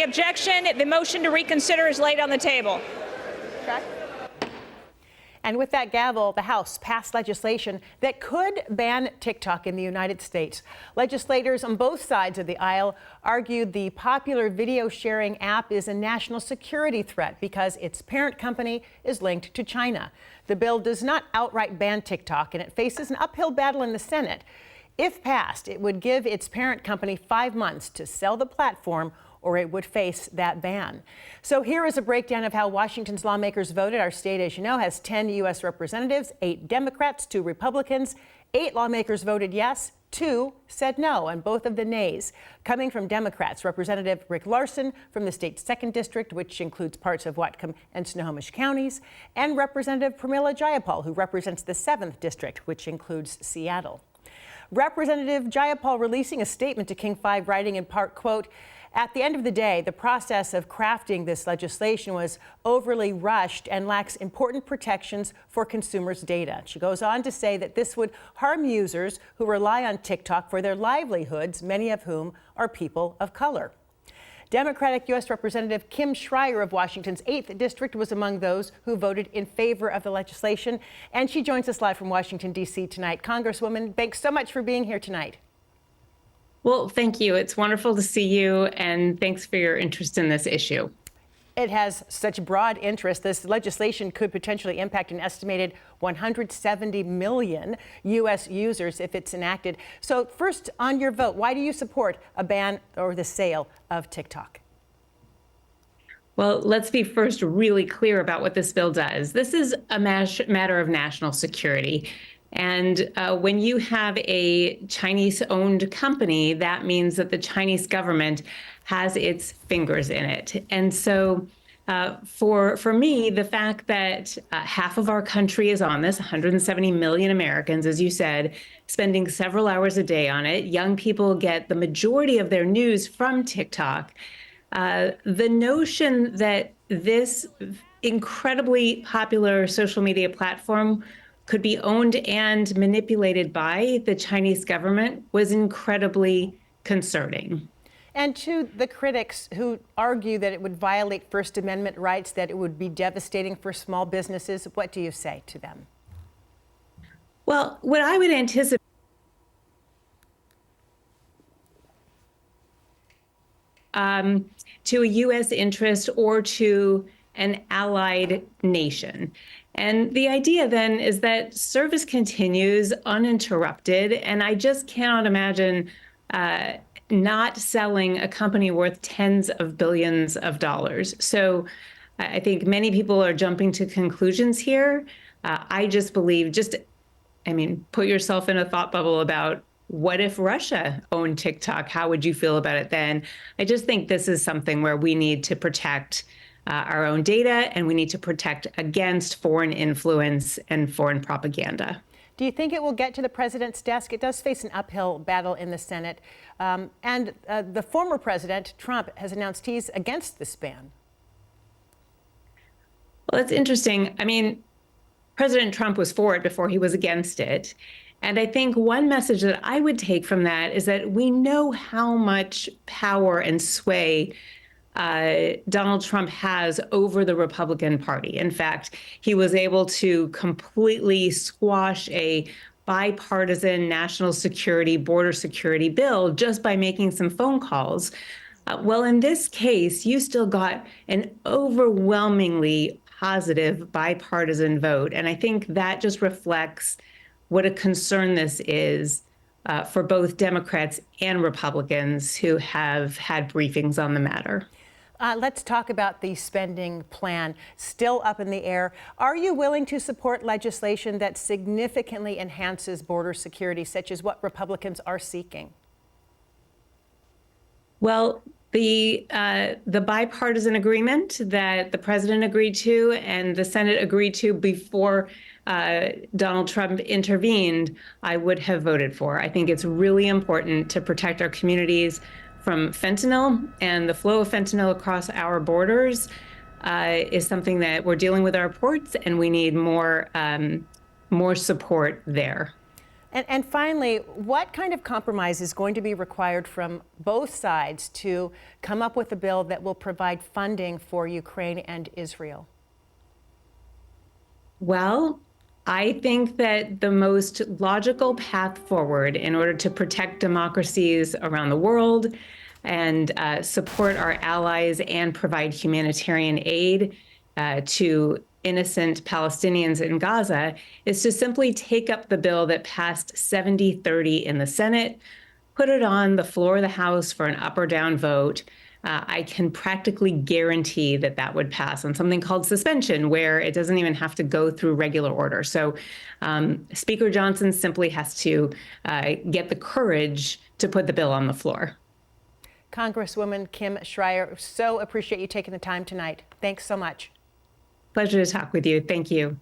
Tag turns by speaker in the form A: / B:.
A: objection. The motion to reconsider is laid on the table.
B: Check. And with that gavel, the House passed legislation that could ban TikTok in the United States. Legislators on both sides of the aisle argued the popular video sharing app is a national security threat because its parent company is linked to China. The bill does not outright ban TikTok, and it faces an uphill battle in the Senate. If passed, it would give its parent company 5 months to sell the platform, or it would face that ban. So here is a breakdown of how Washington's lawmakers voted. Our state, as you know, has 10 U.S. representatives, 8 Democrats, 2 Republicans. 8 lawmakers voted yes, 2 said no, and both of the nays coming from Democrats. Representative Rick Larson from the state's 2nd District, which includes parts of Whatcom and Snohomish counties, and Representative Pramila Jayapal, who represents the 7th District, which includes Seattle. Representative Jayapal releasing a statement to King 5, writing in part, quote, "At the end of the day, the process of crafting this legislation was overly rushed and lacks important protections for consumers' data." She goes on to say that this would harm users who rely on TikTok for their livelihoods, many of whom are people of color. Democratic U.S. Representative Kim Schrier of Washington's 8th District was among those who voted in favor of the legislation, and she joins us live from Washington, D.C. tonight. Congresswoman, thanks so much for being here tonight.
C: Well, thank you. It's wonderful to see you, and thanks for your interest in this issue.
B: It has such broad interest. This legislation could potentially impact an estimated 170 million U.S. users if it's enacted. So first, on your vote, why do you support a ban or the sale of TikTok?
C: Well, let's be first really clear about what this bill does. This is a matter of national security. And when you have a Chinese-owned company, that means that the Chinese government has its fingers in it. And so for me, the fact that half of our country is on this, 170 million Americans, as you said, spending several hours a day on it, young people get the majority of their news from TikTok. The notion that this incredibly popular social media platform could be owned and manipulated by the Chinese government was incredibly concerning.
B: And to the critics who argue that it would violate First Amendment rights, that it would be devastating for small businesses, what do you say to them?
C: Well, what I would anticipate to a U.S. interest or to an allied nation. And the idea then is that service continues uninterrupted, and I just cannot imagine not selling a company worth tens of billions of dollars. So I think many people are jumping to conclusions here. I just believe, put yourself in a thought bubble about what if Russia owned TikTok? How would you feel about it then? I just think this is something where we need to protect our own data, and we need to protect against foreign influence and foreign propaganda.
B: Do you think it will get to the president's desk? It does face an uphill battle in the Senate. And the former president, Trump, has announced he's against this ban.
C: Well, that's interesting. I mean, President Trump was for it before he was against it. And I think one message that I would take from that is that we know how much power and sway Donald Trump has over the Republican Party. In fact, he was able to completely squash a bipartisan national security, border security bill just by making some phone calls. Well, in this case, you still got an overwhelmingly positive bipartisan vote. And I think that just reflects what a concern this is for both Democrats and Republicans who have had briefings on the matter.
B: Let's talk about the spending plan, still up in the air. Are you willing to support legislation that significantly enhances border security, such as what Republicans are seeking?
C: Well, the bipartisan agreement that the president agreed to and the Senate agreed to before Donald Trump intervened, I would have voted for. I think it's really important to protect our communities from fentanyl, and the flow of fentanyl across our borders is something that we're dealing with our ports, and we need more support there.
B: And finally, what kind of compromise is going to be required from both sides to come up with a bill that will provide funding for Ukraine and Israel?
C: Well, I think that the most logical path forward in order to protect democracies around the world and support our allies and provide humanitarian aid to innocent Palestinians in Gaza is to simply take up the bill that passed 70-30 in the Senate, put it on the floor of the House for an up or down vote. I can practically guarantee that that would pass on something called suspension, where it doesn't even have to go through regular order. So Speaker Johnson simply has to get the courage to put the bill on the floor.
B: Congresswoman Kim Schrier, so appreciate you taking the time tonight. Thanks so much.
C: Pleasure to talk with you. Thank you.